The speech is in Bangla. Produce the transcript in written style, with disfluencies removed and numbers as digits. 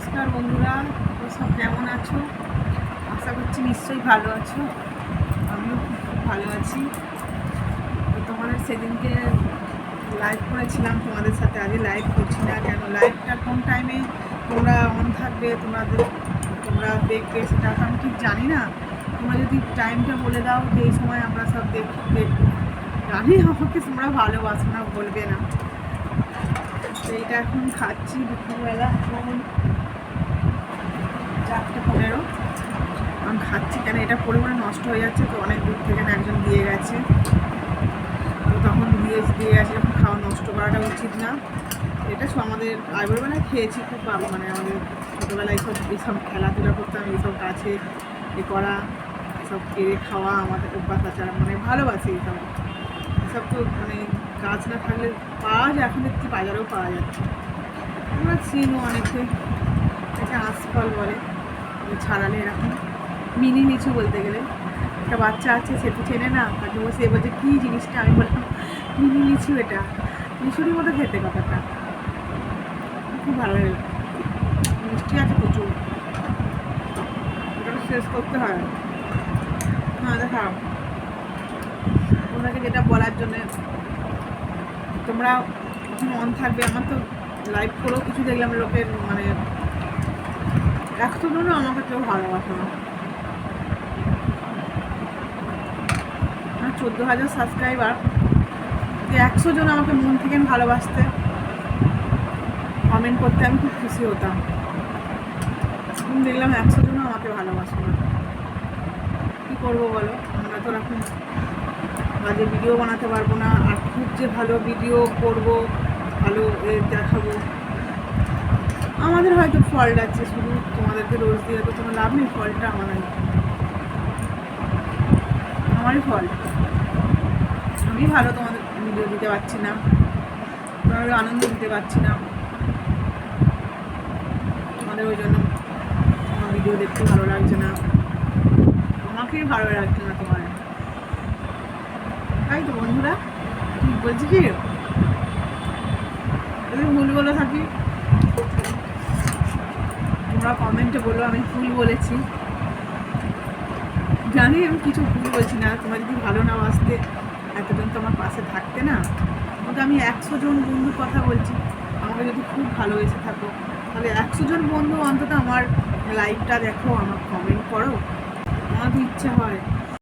নমস্কার বন্ধুরা, তো সব কেমন আছো? আশা করছি নিশ্চয়ই ভালো আছো। আমিও খুব ভালো আছি। তো তোমাদের সেদিনকে লাইভ করেছিলাম তোমাদের সাথে, আজকে লাইভ করছি না কেন, লাইভটা কোন টাইমে তোমরা অন থাকবে, তোমরা দেখবে সেটা তো আমি ঠিক জানি না। তোমরা যদি টাইমটা বলে দাও যে এই সময় আমরা সব দেখবো, জানি আমাকে তোমরা ভালোবাসো না, বলবে না। তো এইটা এখন খাচ্ছি দুপুরবেলা, এখন 4:15। আমি খাচ্ছি কেন, এটা পরিমাণে নষ্ট হয়ে যাচ্ছে, তো অনেক দূর থেকে একজন দিয়ে গেছে, তো তখন দিয়ে গেছে, যখন খাওয়া নষ্ট করাটা উচিত না। এটা আমাদের আগেরবেলায় খেয়েছি, খুব ভালো, মানে আমাদের ছোটোবেলায় এইসব খেলাধুলা করতাম, এইসব গাছে করা, এসব কেড়ে খাওয়া আমাদের অভ্যাস আছে, মানে ভালোবাসি এইসব। এসব তো মানে গাছ না থাকলে পাওয়া যায়, এখন দেখছি বাজারেও পাওয়া যাচ্ছে। আমরা চিনো অনেকে, এটা আঁশফল বলে, ছাড়ালে এরকম মিনি লিচু বলতে গেলে। একটা বাচ্চা আছে, সে তো চেনে না, তাকে বসে বলছে কী জিনিসটা, আমি বললাম মিনি লিচু, এটা লিচুরির মতো খেতে, কথাটা খুব ভালো লাগে, মিষ্টি আছে প্রচুর, ওটা শেষ করতে হয়। হ্যাঁ দেখাও, ওনাকে যেটা বলার জন্যে, তোমরা এখন অন থাকবে। আমার তো লাইভ করেও কিছু দেখলাম লোকের, মানে 100 জনও আমাকে কেউ ভালোবাসে না। 14,000 সাবস্ক্রাইবার, 100 জন আমাকে মন থেকে ভালোবাসতে, কমেন্ট করতে, আমি খুব খুশি হতাম। দেখলাম 100 জনও আমাকে ভালোবাসে না, কী করবো বলো? আমরা তো এখন বাজে ভিডিও বানাতে পারবো না, আর খুব যে ভালো ভিডিও করবো, ভালো দেখাবো, আমাদের হয়তো ফল্ট আছে, শুধু তোমাদেরকে রোজ দিয়ে তো তোমার লাভ নেই, ফল্টটা আমারই ফল্ট। আমি ভালো তোমাদের ভিডিও দিতে পারছি না, তোমাদের আনন্দ দিতে পারছি না, তোমাদের ওই জন্য আমার ভিডিও দেখতে ভালো লাগছে না, আমাকেই ভালো লাগছে না তোমার, তাই তো বন্ধুরা? ঠিক বলছি কি? যদি ভুল বলে থাকি তোমরা কমেন্টে বলো আমি ভুল বলেছি, জানি আমি কিছু ভুল বলছি না। তোমরা যদি ভালো না বাসতে এতজন তো আমার পাশে থাকতে না। কিন্তু আমি 100 জন বন্ধুর কথা বলছি, আমাকে যদি খুব ভালোবেসে থাকো তাহলে 100 জন বন্ধু অন্তত আমার লাইভটা দেখো, আমার কমেন্ট করো। আমার তো ইচ্ছা হয়